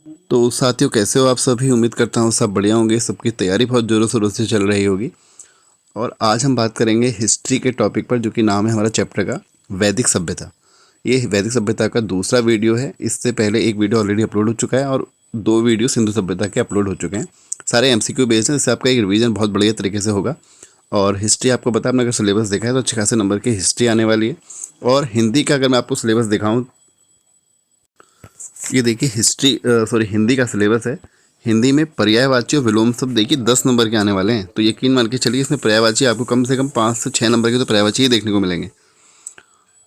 तो साथियों, कैसे हो आप सभी? उम्मीद करता हूँ सब बढ़िया होंगे। सबकी तैयारी बहुत ज़ोरों शोरों से चल रही होगी। और आज हम बात करेंगे हिस्ट्री के टॉपिक पर, जो कि नाम है हमारा चैप्टर का वैदिक सभ्यता। ये वैदिक सभ्यता का दूसरा वीडियो है। इससे पहले एक वीडियो ऑलरेडी अपलोड हो चुका है और दो वीडियो सिंधु सभ्यता के अपलोड हो चुके हैं। सारे एमसीक्यू बेस्ड हैं, जिससे आपका एक रिवीजन बहुत बढ़िया तरीके से होगा। और हिस्ट्री आपको पता है, आपने अगर सिलेबस देखा है तो अच्छे खासे नंबर की हिस्ट्री आने वाली है। और हिंदी का अगर मैं आपको सिलेबस दिखाऊं, ये देखिए हिंदी का सिलेबस है। हिंदी में पर्यायवाची और विलोम शब्द देखिए 10 नंबर के आने वाले हैं। तो यकीन मान के चलिए, इसमें पर्यायवाची आपको कम से कम 5 से 6 नंबर के तो पर्यायवाची ही देखने को मिलेंगे।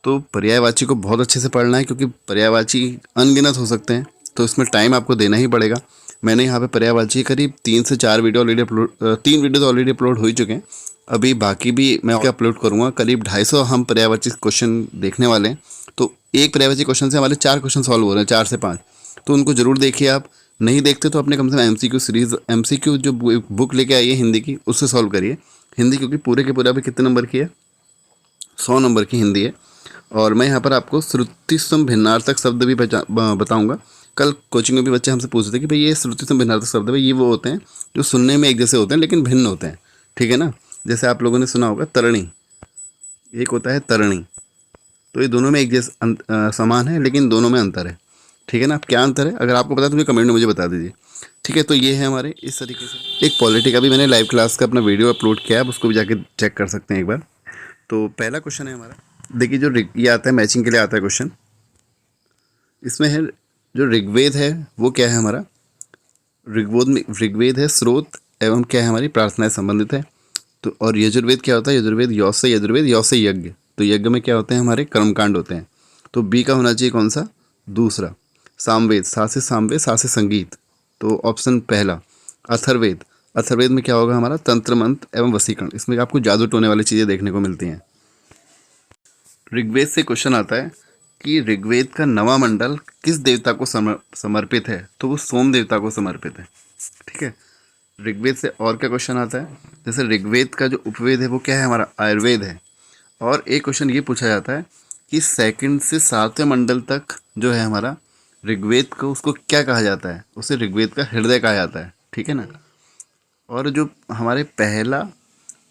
तो पर्यायवाची को बहुत अच्छे से पढ़ना है, क्योंकि पर्यायवाची अनगिनत हो सकते हैं, तो इसमें टाइम आपको देना ही पड़ेगा। मैंने यहाँ पे पर्यायवाची करीब 3 से 4 वीडियो ऑलरेडी अपलोड 3 वीडियो तो ऑलरेडी अपलोड हो ही चुके हैं। अभी बाकी भी मैं अपलोड करूँगा। करीब 250 हम पर्यायवाची क्वेश्चन देखने वाले हैं। तो एक पर्यायवाची क्वेश्चन से हमारे 4 क्वेश्चन सॉल्व हो रहे हैं, 4 से 5। तो उनको ज़रूर देखिए। आप नहीं देखते तो अपने कम से कम एमसीक्यू सीरीज़, एमसीक्यू जो बुक लेके आइए हिंदी की, उससे सॉल्व करिए। हिंदी क्योंकि पूरे के पूरे अभी कितने नंबर की है? 100 नंबर की हिंदी है। और मैं यहाँ पर आपको श्रुतिसम भिन्नार्थक शब्द भी बताऊँगा। कल कोचिंग में भी बच्चे हमसे पूछते थे कि भाई ये श्रुतिसम भिन्नार्थक शब्द है, ये वो होते हैं जो सुनने में एक जैसे होते हैं लेकिन भिन्न होते हैं। ठीक है ना? जैसे आप लोगों ने सुना होगा तरणी, एक होता है तरणी। तो ये दोनों में एक जैसे समान है, लेकिन दोनों में अंतर है। ठीक है ना? क्या अंतर है? अगर आपको पता है तो मुझे कमेंट में मुझे बता दीजिए। ठीक है, तो ये है हमारे इस तरीके से। एक पॉलिटी का भी मैंने लाइव क्लास का अपना वीडियो अपलोड किया है, आप उसको भी जाके चेक कर सकते हैं एक बार। तो पहला क्वेश्चन है हमारा, देखिए ये आता है मैचिंग के लिए आता है क्वेश्चन। इसमें है जो ऋग्वेद है वो क्या है हमारा? ऋग्वेद है स्रोत एवं क्या है हमारी प्रार्थना से संबंधित है। तो और यजुर्वेद क्या होता है? यजुर्वेद यौ से यज्ञ। तो यज्ञ में क्या होते हैं? हमारे कर्मकांड होते हैं। तो बी का होना चाहिए कौन सा? दूसरा। सामवेद, सा से संगीत। तो ऑप्शन पहला। अथर्वेद, अथर्वेद में क्या होगा हमारा? तंत्र मंत्र एवं वशीकरण। इसमें आपको जादू टोने वाली चीज़ें देखने को मिलती हैं। ऋग्वेद से क्वेश्चन आता है कि ऋग्वेद का नवा मंडल किस देवता को समर्पित है? तो वो सोम देवता को समर्पित है। ठीक है। ऋग्वेद से और क्या क्वेश्चन आता है? जैसे ऋग्वेद का जो उपवेद है वो क्या है हमारा? आयुर्वेद है। और एक क्वेश्चन ये पूछा जाता है कि सेकंड से 7वें मंडल तक जो है हमारा ऋग्वेद को, उसको क्या कहा जाता है? उसे ऋग्वेद का हृदय कहा जाता है। ठीक है ना? और जो हमारे पहला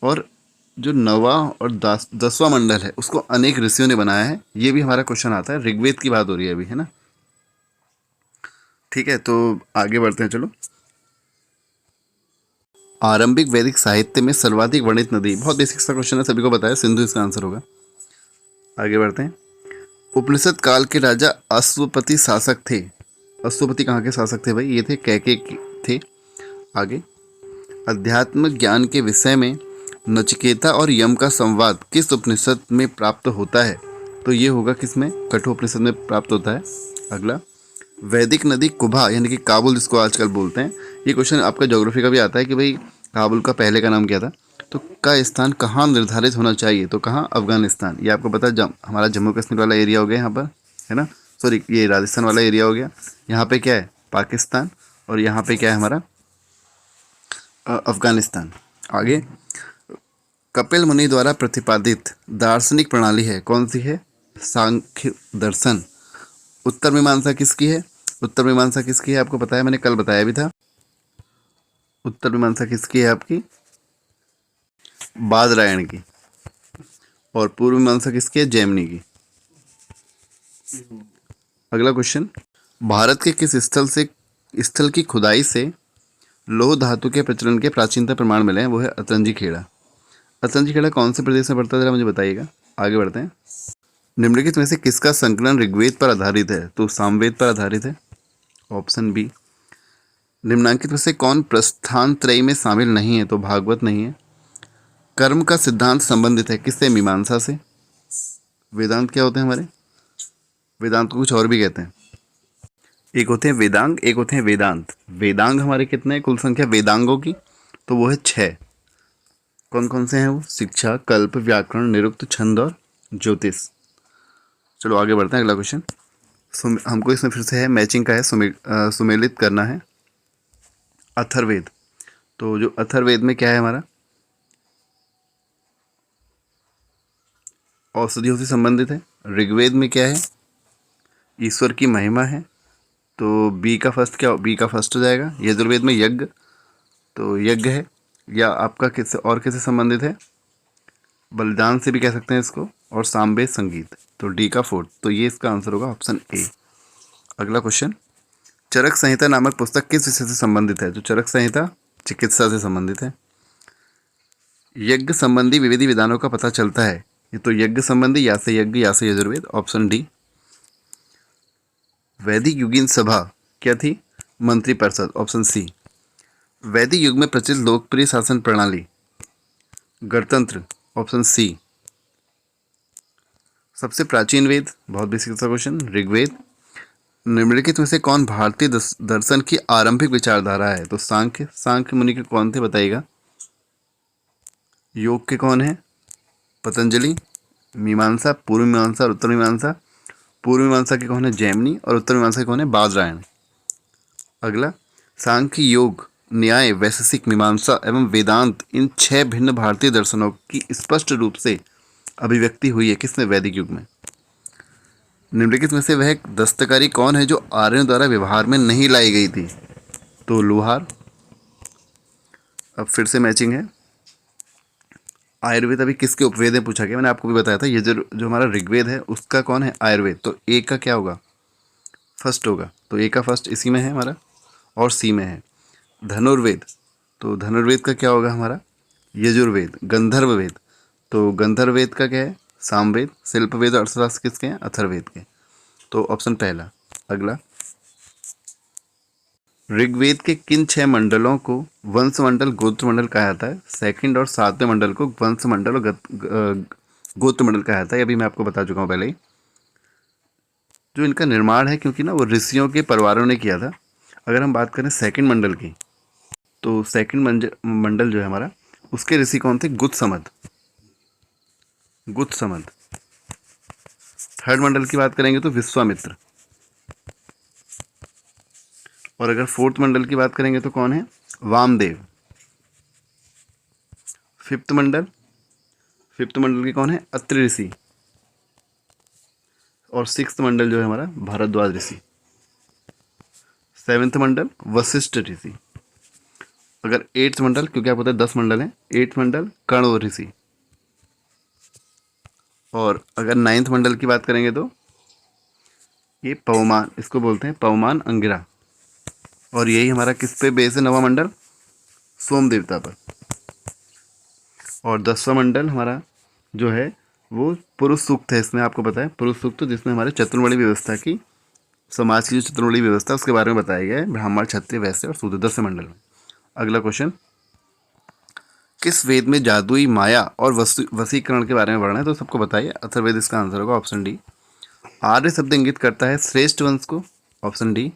और जो नवा और 10वां मंडल है, उसको अनेक ऋषियों ने बनाया है। ये भी हमारा क्वेश्चन आता है। ऋग्वेद की बात हो रही है अभी, है ना? ठीक है, तो आगे बढ़ते हैं, चलो। आरंभिक वैदिक साहित्य में सर्वाधिक वर्णित नदी, बहुत बेसिक सा क्वेश्चन है, सभी को बताया, सिंधु इसका आंसर होगा। आगे बढ़ते हैं। उपनिषद काल के राजा अश्वपति शासक थे। अश्वपति कहाँ के शासक थे भाई? ये थे कैके थे। आगे, अध्यात्म ज्ञान के विषय में नचिकेता और यम का संवाद किस उपनिषद में प्राप्त होता है? तो ये होगा किसमें? कठोपनिषद में प्राप्त होता है। अगला, वैदिक नदी कुभा यानी कि काबुल जिसको आजकल बोलते हैं, ये क्वेश्चन आपका ज्योग्राफी का भी आता है कि भाई काबुल का पहले का नाम क्या था? तो का स्थान कहाँ निर्धारित होना चाहिए? तो कहाँ? अफगानिस्तान। ये आपको पता है, हमारा जम्मू कश्मीर वाला एरिया हो गया यहाँ पर, है ना? सॉरी, ये राजस्थान वाला एरिया हो गया। यहाँ पे क्या है? पाकिस्तान। और यहाँ पे क्या है हमारा? अफगानिस्तान। आगे, कपिल मुनि द्वारा प्रतिपादित दार्शनिक प्रणाली है कौन सी है? सांख्य दर्शन। उत्तर मीमांसा किसकी है? उत्तर मीमांसा किसकी है आपको पता है? मैंने कल बताया भी था। उत्तर मीमांसा किसकी है आपकी? बादरायण की। और पूर्व मीमांसा किसकी है? जैमिनी की। अगला क्वेश्चन, भारत के किस स्थल की खुदाई से लौह धातु के प्रचलन के प्राचीनतम प्रमाण मिले हैं? वो है अतरंजी खेड़ा। अतरंजी खेड़ा कौन से प्रदेश में पड़ता है, जरा मुझे बताइएगा। आगे बढ़ते हैं। निम्नलिखित में से किसका संकलन ऋग्वेद पर आधारित है? तो सामवेद पर आधारित है। Option B. निम्नांकित में से कौन प्रस्थान त्रयी में शामिल नहीं है? तो भागवत नहीं है। कर्म का सिद्धांत संबंधित है किससे? मीमांसा से। वेदांत क्या होते हैं हमारे? वेदांत को कुछ और भी कहते हैं। एक होते हैं वेदांग, एक होते हैं वेदांत। वेदांग हमारे कितने हैं कुल संख्या वेदांगों की? तो वो है 6। कौन कौन से हैं वो? शिक्षा, कल्प, व्याकरण, निरुक्त, छंद और ज्योतिष। चलो आगे बढ़ते हैं। अगला क्वेश्चन, हमको इसमें फिर से है मैचिंग का है, सुमेलित करना है। अथर्ववेद। तो जो अथर्ववेद में क्या है हमारा? औषधियों से संबंधित है। ऋग्वेद में क्या है? ईश्वर की महिमा है। तो बी का फर्स्ट क्या, बी का फर्स्ट हो जाएगा। यजुर्वेद में यज्ञ, तो यज्ञ है, या आपका किससे और किससे संबंधित है, बलिदान से भी कह सकते हैं इसको, और सामवेद संगीत, तो डी का फोर्थ। तो ये इसका आंसर होगा ऑप्शन ए। अगला क्वेश्चन, चरक संहिता नामक पुस्तक किस विषय से संबंधित है? तो चरक संहिता चिकित्सा से संबंधित है। यज्ञ संबंधी विविधि विधानों का पता चलता है, ये तो यज्ञ संबंधी या से यज्ञ या से यजुर्वेद, ऑप्शन डी। वैदिक युगीन सभा क्या थी? मंत्रिपरिषद, ऑप्शन सी। वैदिक युग में प्रचलित लोकप्रिय शासन प्रणाली, गणतंत्र, ऑप्शन सी। सबसे प्राचीन वेद, बहुत बेसिक सा क्वेश्चन, ऋग्वेद। निम्नलिखित में से कौन भारतीय दर्शन की आरंभिक विचारधारा है? तो सांख्य, सांख्य मुनि के कौन थे बताइएगा। योग के कौन है? पतंजलि। मीमांसा, पूर्व मीमांसा और उत्तर मीमांसा। पूर्व मीमांसा के कौन है? जैमिनी। और उत्तर मीमांसा के कौन है? बादरायण। अगला, सांख्य, योग, न्याय, वैशेषिक, मीमांसा एवं वेदांत, इन 6 भिन्न भारतीय दर्शनों की स्पष्ट रूप से अभिव्यक्ति हुई है किसमें? वैदिक युग में। निम्नलिखित में से वह दस्तकारी कौन है जो आर्यों द्वारा व्यवहार में नहीं लाई गई थी? तो लोहार। अब फिर से मैचिंग है। आयुर्वेद अभी किसके उपवेद है पूछा गया, मैंने आपको भी बताया था। ये जो हमारा ऋग्वेद है उसका कौन है? आयुर्वेद। तो ए का क्या होगा? फर्स्ट होगा, तो ए का फर्स्ट इसी में है हमारा, और सी में है। धनुर्वेद, तो धनुर्वेद का क्या होगा हमारा? यजुर्वेद। गंधर्व वेद, तो गंधर्व वेद का क्या है? सामवेद। शिल्प वेद और अर्थशास्त्र किसके हैं? अथर्ववेद के, तो ऑप्शन पहला। अगला, ऋग्वेद के किन 6 मंडलों को वंश मंडल, गोत्र मंडल कहा जाता है? सेकंड और 7वें मंडल को वंश मंडल और गोत्र मंडल कहा जाता है। अभी मैं आपको बता चुका हूँ पहले ही। जो इनका निर्माण है, क्योंकि ना वो ऋषियों के परिवारों ने किया था। अगर हम बात करें सेकंड मंडल की, तो सेकंड मंडल जो है हमारा, उसके ऋषि कौन थे? गुत्समद, गुत्समद। थर्ड मंडल की बात करेंगे तो विश्वामित्र। और अगर फोर्थ मंडल की बात करेंगे तो कौन है? वामदेव। फिफ्थ मंडल, फिफ्थ मंडल के कौन है? अत्रि ऋषि। और सिक्स्थ मंडल जो है हमारा, भारद्वाज ऋषि। सेवेंथ मंडल, वशिष्ठ ऋषि। अगर एट्थ मंडल, क्योंकि आप पता है 10 मंडल हैं, एट्थ मंडल कण्व ऋषि। और अगर नाइन्थ मंडल की बात करेंगे तो ये पवमान, इसको बोलते हैं पवमान अंगिरा। और यही हमारा किस पे बेस है? नवा मंडल सोम देवता पर। और 10वां मंडल हमारा जो है वो पुरुष सूक्त है। इसमें आपको पता है पुरुष सूक्त, जिसमें हमारे चतुर्वर्णी व्यवस्था की, समाज की जो चतुर्वर्णी व्यवस्था उसके बारे में बताया गया है, ब्राह्मण, क्षत्रिय, वैश्य और शूद्र, 10वें मंडल में। अगला क्वेश्चन, किस वेद में जादुई माया और वशीकरण के बारे में वर्णन है? तो सबको बताइए। अथर्ववेद इसका आंसर होगा, ऑप्शन डी। आर्य शब्द इंगित करता है श्रेष्ठ वंश को, ऑप्शन डी।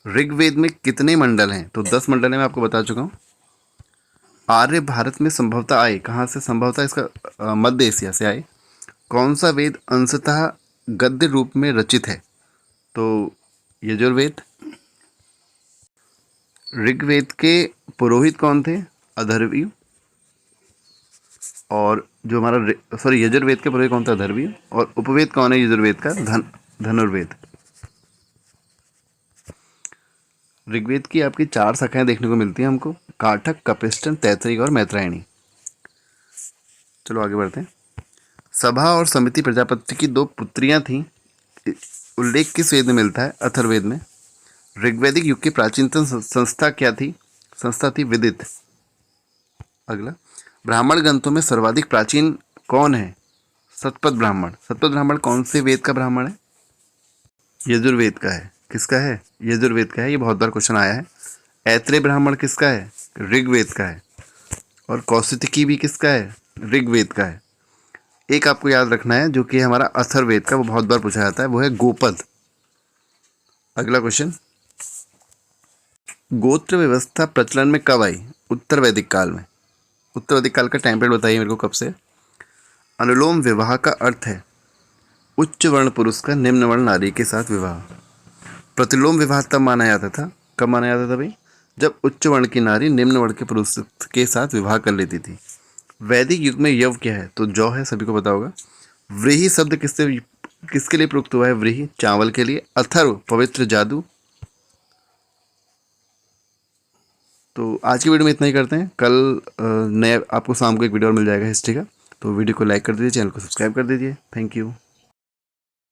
ऋग्वेद में कितने मंडल हैं? तो 10 मंडल है, मैं आपको बता चुका हूँ। आर्य भारत में संभवतः आए, कहाँ से संभवतः? इसका मध्य एशिया से आए। कौन सा वेद अंशतः गद्य रूप में रचित है? तो यजुर्वेद। ऋग्वेद के पुरोहित कौन थे? अथर्वयु। और जो हमारा यजुर्वेद के पुरोहित कौन था? अथर्वयु। और उपवेद कौन है यजुर्वेद का? धनुर्वेद। ऋग्वेद की आपकी 4 शाखाएं देखने को मिलती हैं हमको, काठक, कपिस्टन, तैतरीय और मैत्रायणी। चलो आगे बढ़ते हैं। सभा और समिति प्रजापति की 2 पुत्रियां थीं, उल्लेख किस वेद में मिलता है? अथर्ववेद में। ऋग्वैदिक युग की प्राचीनतम संस्था क्या थी? संस्था थी विदित। अगला, ब्राह्मण ग्रंथों में सर्वाधिक प्राचीन कौन है? शतपथ ब्राह्मण। शतपथ ब्राह्मण कौन से वेद का ब्राह्मण है? यजुर्वेद का है। किसका है? यजुर्वेद का है। ये बहुत बार क्वेश्चन आया है। ऐत्रेय ब्राह्मण किसका है? ऋग्वेद का है। और कौशिकी भी किसका है? ऋग्वेद का है। एक आपको याद रखना है जो कि हमारा अथर्ववेद का, वो बहुत बार पूछा जाता है, वो है गोपद। अगला क्वेश्चन, गोत्र व्यवस्था प्रचलन में कब आई? उत्तर वैदिक काल में। उत्तर वैदिक काल का टाइम पीरियड बताइए मेरे को, कब से? अनुलोम विवाह का अर्थ है उच्च वर्ण पुरुष का निम्न वर्ण नारी के साथ विवाह। प्रतिलोम विवाह तब माना जाता था, कब माना जाता था भाई? जब उच्च वर्ण की नारी निम्न वर्ण के पुरुष के साथ विवाह कर लेती थी। वैदिक युग में यव क्या है? तो जौ है, सभी को पता होगा। व्रीहि शब्द किसके लिए प्रयुक्त हुआ है? व्रीहि चावल के लिए। अथर्व पवित्र जादू, तो आज की वीडियो में इतना ही करते हैं। कल नया आपको शाम को एक वीडियो और मिल जाएगा हिस्ट्री का। तो वीडियो को लाइक कर दीजिए, चैनल को सब्सक्राइब कर दीजिए। Thank you.